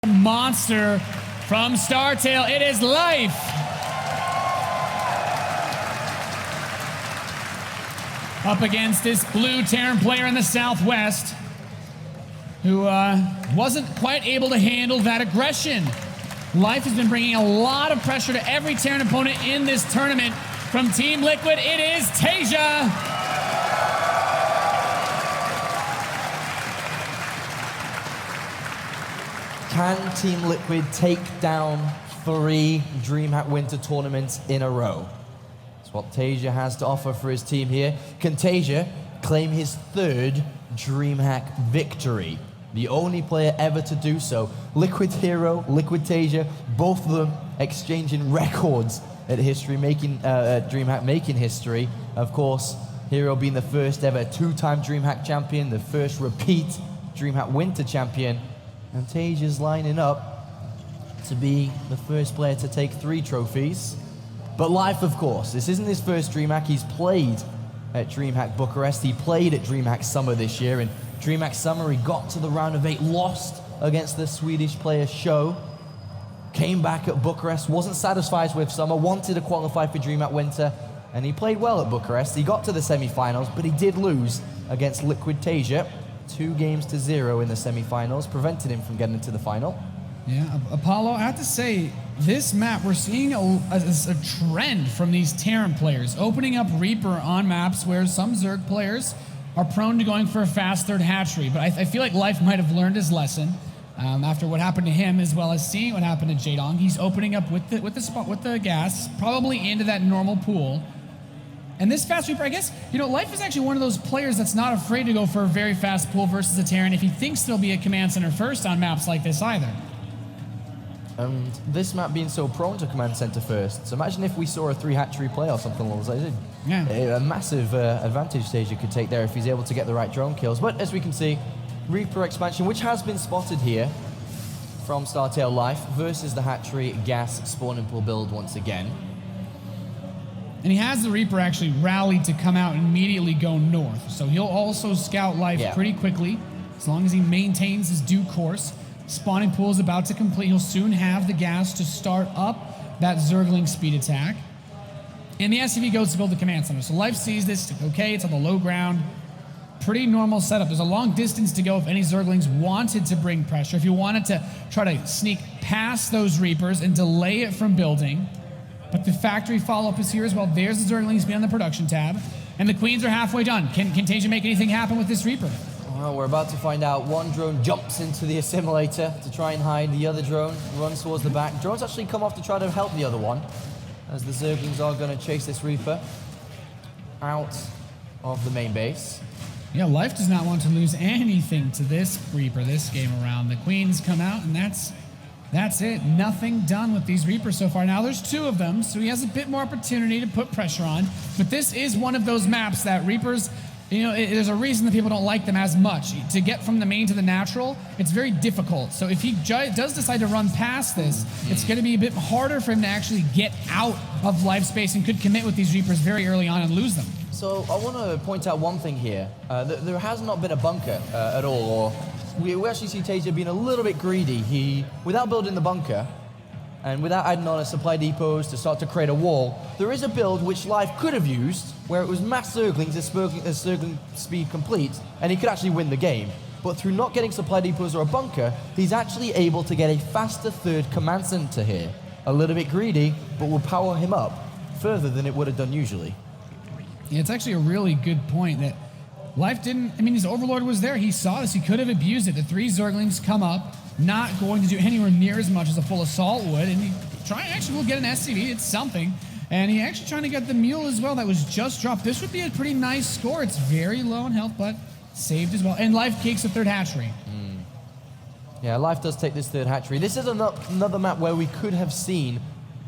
Monster from StarTail. It is Life. Up against this blue Terran player in the Southwest who wasn't quite able to handle that aggression. Life has been bringing a lot of pressure to every Terran opponent in this tournament. From Team Liquid, it is TaeJa. Can Team Liquid take down 3 DreamHack Winter tournaments in a row? That's what TaeJa has to offer for his team here. Can TaeJa claim his 3rd DreamHack victory? The only player ever to do so. Liquid Hero, Liquid TaeJa, both of them exchanging records at DreamHack making history. Of course, Hero being the first ever 2-time DreamHack champion, the first repeat DreamHack Winter champion. And TaeJa's lining up to be the first player to take 3 trophies. But Life, of course, this isn't his first DreamHack. He's played at DreamHack Bucharest. He played at DreamHack Summer this year. And DreamHack Summer, he got to the round of 8, lost against the Swedish player Show. Came back at Bucharest, wasn't satisfied with Summer, wanted to qualify for DreamHack Winter. And he played well at Bucharest. He got to the semi-finals, but he did lose against Liquid TaeJa. 2-0 in the semi-finals, prevented him from getting into the final. Yeah, Apollo, I have to say, this map, we're seeing a trend from these Terran players, opening up Reaper on maps where some Zerg players are prone to going for a fast 3rd hatchery. But I feel like Life might have learned his lesson after what happened to him, as well as seeing what happened to Jaedong. He's opening up with the gas, probably into that normal pool. And this fast Reaper, I guess, Life is actually one of those players that's not afraid to go for a very fast pool versus a Terran if he thinks there'll be a command center first on maps like this either. And this map being so prone to command center first, so imagine if we saw a 3 hatchery play or something along those lines. Yeah. A massive advantage TaeJa could take there if he's able to get the right drone kills. But as we can see, Reaper expansion, which has been spotted here from StarTail Life versus the hatchery gas spawning pool build once again. And he has the Reaper actually rallied to come out and immediately go north. So he'll also scout Life pretty quickly, as long as he maintains his due course. Spawning pool is about to complete. He'll soon have the gas to start up that Zergling speed attack. And the SCV goes to build the command center. So Life sees this, okay, it's on the low ground. Pretty normal setup. There's a long distance to go if any Zerglings wanted to bring pressure. If you wanted to try to sneak past those Reapers and delay it from building. But the factory follow-up is here as well. There's the Zerglings being on the production tab. And the Queens are halfway done. Can TaeJa make anything happen with this Reaper? Well, we're about to find out. One drone jumps into the assimilator to try and hide. The other drone runs towards the back. Drones actually come off to try to help the other one, as the Zerglings are going to chase this Reaper out of the main base. Yeah, Life does not want to lose anything to this Reaper this game around. The Queens come out, and that's it. Nothing done with these Reapers so far. Now there's 2 of them, so he has a bit more opportunity to put pressure on. But this is one of those maps that Reapers, there's a reason that people don't like them as much. To get from the main to the natural, it's very difficult. So if he does decide to run past this, it's going to be a bit harder for him to actually get out of life space and could commit with these Reapers very early on and lose them. So I want to point out one thing here. There has not been a bunker at all, or we actually see TaeJa being a little bit greedy. Without building the bunker, and without adding on a supply depots to start to create a wall, there is a build which Life could have used, where it was mass Zerglings as Zergling speed complete, and he could actually win the game. But through not getting supply depots or a bunker, he's actually able to get a faster 3rd command center here. A little bit greedy, but will power him up further than it would have done usually. Yeah, it's actually a really good point that Life didn't, his Overlord was there. He saw this. He could have abused it. The 3 Zerglings come up, not going to do anywhere near as much as a full assault would. And he will get an SCV. It's something. And he actually trying to get the mule as well that was just dropped. This would be a pretty nice score. It's very low in health, but saved as well. And Life takes a 3rd hatchery. Yeah, Life does take this 3rd hatchery. This is another map where we could have seen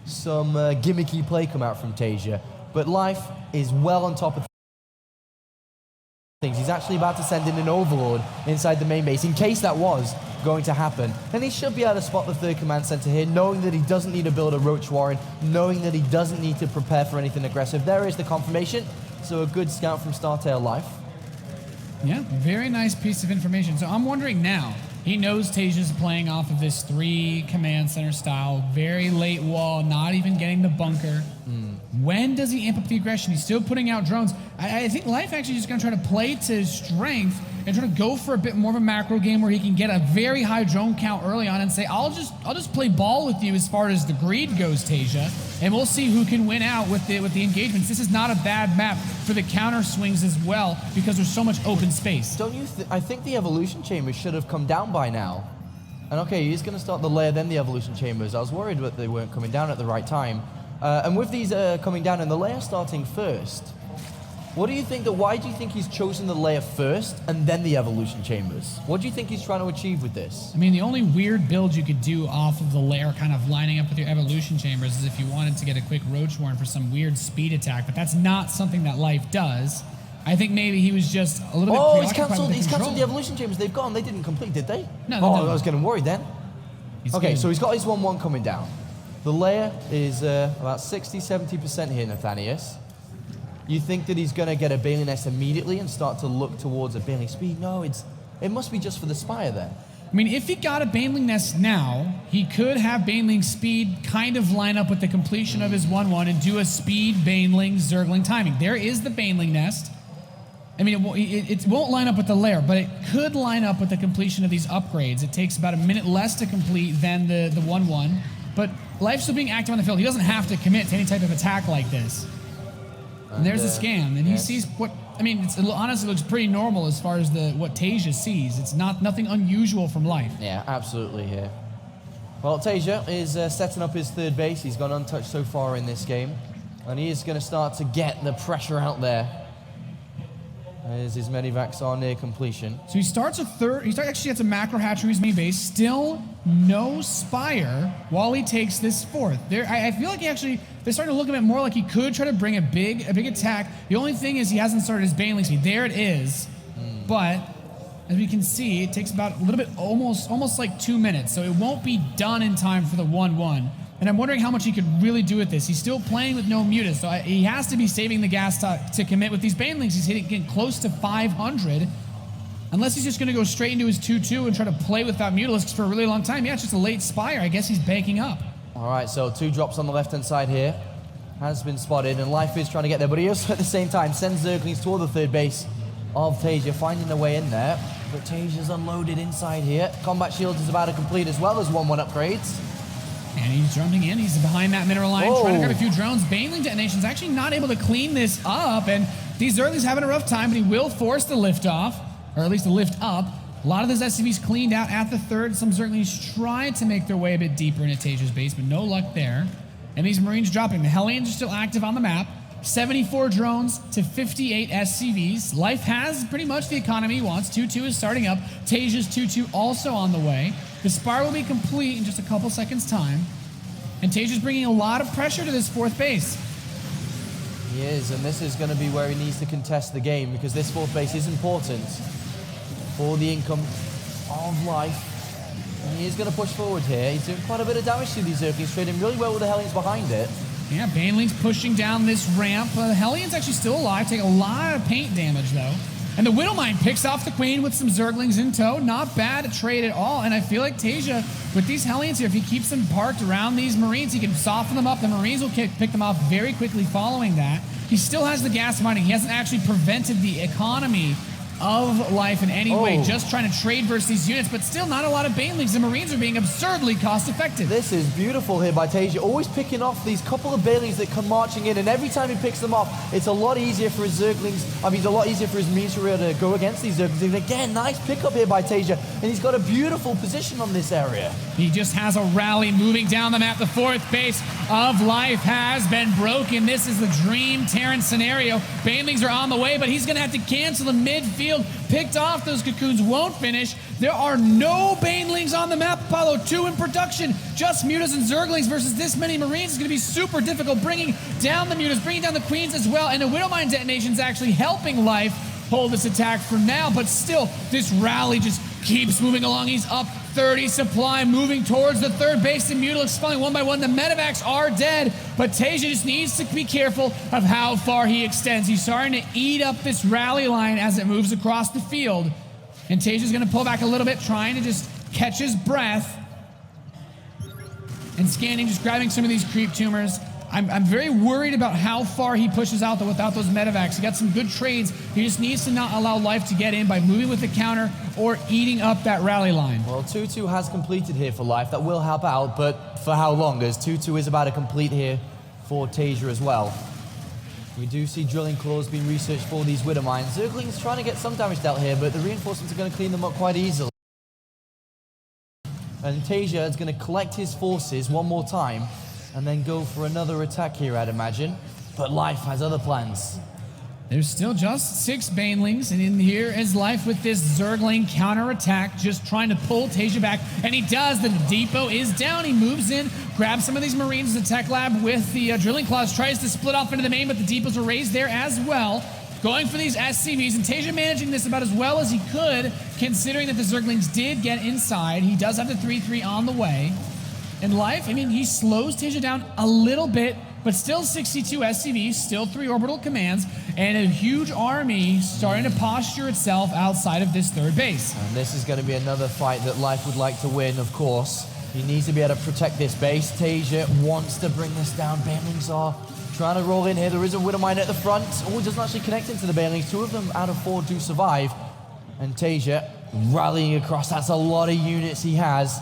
some gimmicky play come out from TaeJa. But Life is well on top of things. He's actually about to send in an Overlord inside the main base in case that was going to happen. And he should be able to spot the 3rd command center here, knowing that he doesn't need to build a Roach Warren, knowing that he doesn't need to prepare for anything aggressive. There is the confirmation. So a good scout from StarTail Life. Yeah, very nice piece of information. So I'm wondering now, He knows TaeJa's playing off of this 3 command center style, very late wall, not even getting the bunker. When does he amp up the aggression? He's still putting out drones. I think Life actually is going to try to play to his strength and try to go for a bit more of a macro game where he can get a very high drone count early on and say, I'll just play ball with you as far as the greed goes, TaeJa, and we'll see who can win out with the engagements. This is not a bad map for the counter swings as well because there's so much open space. Don't you? I think the evolution chambers should have come down by now. And okay, he's going to start the lair, then the evolution chambers. I was worried that they weren't coming down at the right time. And with these coming down and the layer starting first, why do you think he's chosen the layer first and then the evolution chambers? What do you think he's trying to achieve with this? I mean, the only weird build you could do off of the layer kind of lining up with your evolution chambers is if you wanted to get a quick roach warren for some weird speed attack, but that's not something that Life does. I think maybe he was just a little bit preoccupied with he's cancelled the evolution chambers. They've gone. They didn't complete, did they? No. I was getting worried then. Okay, so he's got his 1-1 coming down. The layer is about 60-70% here, Nathanius. You think that he's going to get a Baneling Nest immediately and start to look towards a Baneling Speed? No, it must be just for the Spire then. I mean, if he got a Baneling Nest now, he could have Baneling Speed kind of line up with the completion of his 1-1 and do a Speed, Baneling, Zergling timing. There is the Baneling Nest. I mean, it won't line up with the lair, but it could line up with the completion of these upgrades. It takes about a minute less to complete than the 1-1, but Life's still being active on the field. He doesn't have to commit to any type of attack like this. And there's a scan, and he sees what, I mean, it honestly looks pretty normal as far as what TaeJa sees. It's nothing unusual from Life. Yeah, absolutely here. Well, TaeJa is setting up his third base. He's gone untouched so far in this game, and he is going to start to get the pressure out there as his medivacs are near completion. So he starts a third, actually gets a macro hatchery in his main base, still no Spire while he takes this fourth. I feel like they're starting to look a bit more like he could try to bring a big attack. The only thing is he hasn't started his Baneling Speed. There it is. But as we can see, it takes about a little bit, almost like 2 minutes. So it won't be done in time for the 1-1. And I'm wondering how much he could really do with this. He's still playing with no mutas, so he has to be saving the gas to commit with these Banelings. He's getting close to 500. Unless he's just going to go straight into his 2-2 and try to play without Mutalisks for a really long time. Yeah, it's just a late Spire. I guess he's banking up. All right, so 2 drops on the left-hand side here. Has been spotted, and Life is trying to get there, but he also at the same time sends Zerglings toward the third base of TaeJa, finding a way in there. But TaeJa's unloaded inside here. Combat Shields is about to complete as well as 1-1 upgrades. And he's jumping in. He's behind that mineral line, trying to grab a few drones. Baneling detonation's actually not able to clean this up, and these Zerglings having a rough time, but he will force the lift off, or at least the lift up. A lot of those SCVs cleaned out at the third. Some Zerglings tried to make their way a bit deeper into TaeJa's base, but no luck there. And these Marines dropping. The Hellions are still active on the map. 74 drones to 58 SCVs. Life has pretty much the economy he wants. 2-2 is starting up. TaeJa's 2-2 also on the way. The Spire will be complete in just a couple seconds' time. And TaeJa's bringing a lot of pressure to this fourth base. He is, and this is going to be where he needs to contest the game, because this fourth base is important for the income of Life. And he is going to push forward here. He's doing quite a bit of damage to these Zerglings, trading really well with the Hellions behind it. Yeah, Baneling's pushing down this ramp. The Hellions actually still alive, take a lot of paint damage though. And the Widowmine picks off the Queen with some Zerglings in tow. Not bad trade at all. And I feel like TaeJa, with these Hellions here, if he keeps them parked around these Marines, he can soften them up. The Marines will pick them off very quickly following that. He still has the gas mining. He hasn't actually prevented the economy of Life in any way, just trying to trade versus these units, but still not a lot of Banelings. The Marines are being absurdly cost-effective. This is beautiful here by TaeJa, always picking off these couple of Banelings that come marching in, and every time he picks them off, it's a lot easier for his Zerglings, it's a lot easier for his Marines to be able to go against these Zerglings. And again, nice pickup here by TaeJa, and he's got a beautiful position on this area. He just has a rally moving down the map. The fourth base of Life has been broken. This is the dream Terran scenario. Banelings are on the way, but he's going to have to cancel in midfield. Picked off, those cocoons won't finish. There are no Banelings on the map. Apollo 2 in production. Just Mutas and Zerglings versus this many Marines is going to be super difficult. Bringing down the Mutas, bringing down the Queens as well. And the Widowmine detonation is actually helping Life hold this attack for now. But still, this rally just keeps moving along. He's up 30 supply, moving towards the third base. The Mutalisks falling one by one. The Medivacs are dead, but TaeJa just needs to be careful of how far he extends. He's starting to eat up this rally line as it moves across the field. And TaeJa's gonna pull back a little bit, trying to just catch his breath. And scanning, just grabbing some of these creep tumors. I'm very worried about how far he pushes out without those medevacs. He got some good trades. He just needs to not allow life to get in by moving with the counter or eating up that rally line. Well, 2-2 has completed here for life. That will help out, but for how long? As 2-2 is about to complete here for TaeJa as well. We do see drilling claws being researched for these Widow Mines. Zergling's trying to get some damage dealt here, but the reinforcements are going to clean them up quite easily. And TaeJa is going to collect his forces one more time and then go for another attack here, I'd imagine. But Life has other plans. There's still just 6 Banelings, and in here is Life with this Zergling counterattack, just trying to pull TaeJa back, and he does. The depot is down. He moves in, grabs some of these Marines. The tech lab with the drilling claws tries to split off into the main, but the depots are raised there as well. Going for these SCVs, and TaeJa managing this about as well as he could, considering that the Zerglings did get inside. He does have the 3-3 on the way. And Life, I mean, he slows TaeJa down a little bit, but still 62 SCVs, still 3 orbital commands, and a huge army starting to posture itself outside of this third base. And this is going to be another fight that Life would like to win, of course. He needs to be able to protect this base. TaeJa wants to bring this down. Banelings are trying to roll in here. There is a Widow Mine at the front. Oh, it doesn't actually connect into the Banelings. 2 of them out of 4 do survive. And TaeJa rallying across. That's a lot of units he has.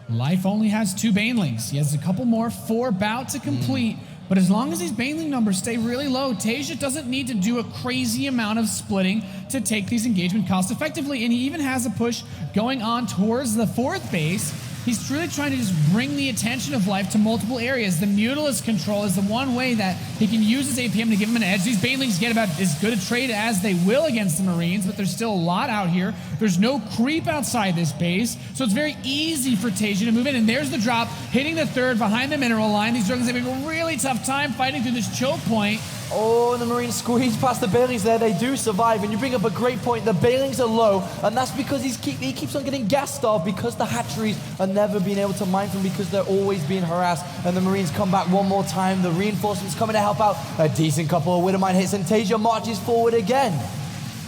Life only has 2 Banelings. He has a couple more, 4 about to complete. But as long as these Baneling numbers stay really low, TaeJa doesn't need to do a crazy amount of splitting to take these engagement costs effectively. And he even has a push going on towards the 4th base. He's really trying to just bring the attention of Life to multiple areas. The Mutilus control is the one way that he can use his APM to give him an edge. These Banelings get about as good a trade as they will against the Marines, but there's still a lot out here. There's no creep outside this base, so it's very easy for TaeJa to move in. And there's the drop, hitting the 3rd behind the mineral line. These Dragons having a really tough time fighting through this choke point. Oh, and the Marines squeeze past the Banelings there. They do survive, and you bring up a great point. The Banelings are low, and that's because he keeps on getting gas starved because the hatcheries are never being able to mine from because they're always being harassed. And the Marines come back one more time. The reinforcements coming to help out. A decent couple of Widow Mine hits, and TaeJa marches forward again.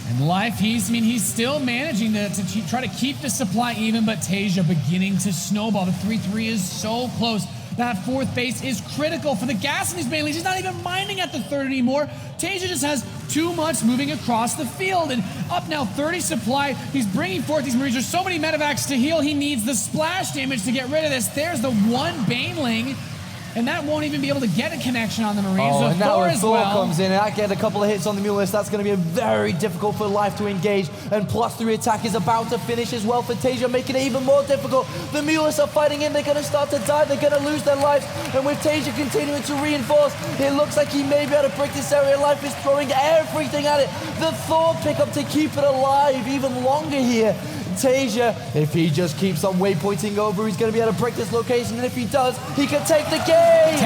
And Life, he's still managing to try to keep the supply even, but TaeJa beginning to snowball. The 3-3 is so close. That 4th base is critical for the gas in these Banelings. He's not even mining at the 3rd anymore. TaeJa just has too much moving across the field. And up now 30 supply. He's bringing forth these Marines. There's so many medevacs to heal. He needs the splash damage to get rid of this. There's the 1 Baneling. And that won't even be able to get a connection on the Marines. Oh, so and now as Thor well comes in, and that get a couple of hits on the Mutilus. That's going to be very difficult for Life to engage. And +3 attack is about to finish as well for TaeJa, making it even more difficult. The Mutilus are fighting in. They're going to start to die. They're going to lose their lives. And with TaeJa continuing to reinforce, it looks like he may be able to break this area. Life is throwing everything at it. The Thor pickup to keep it alive even longer here. TaeJa, if he just keeps on waypointing over, he's going to be able to break this location. And if he does, he can take the game.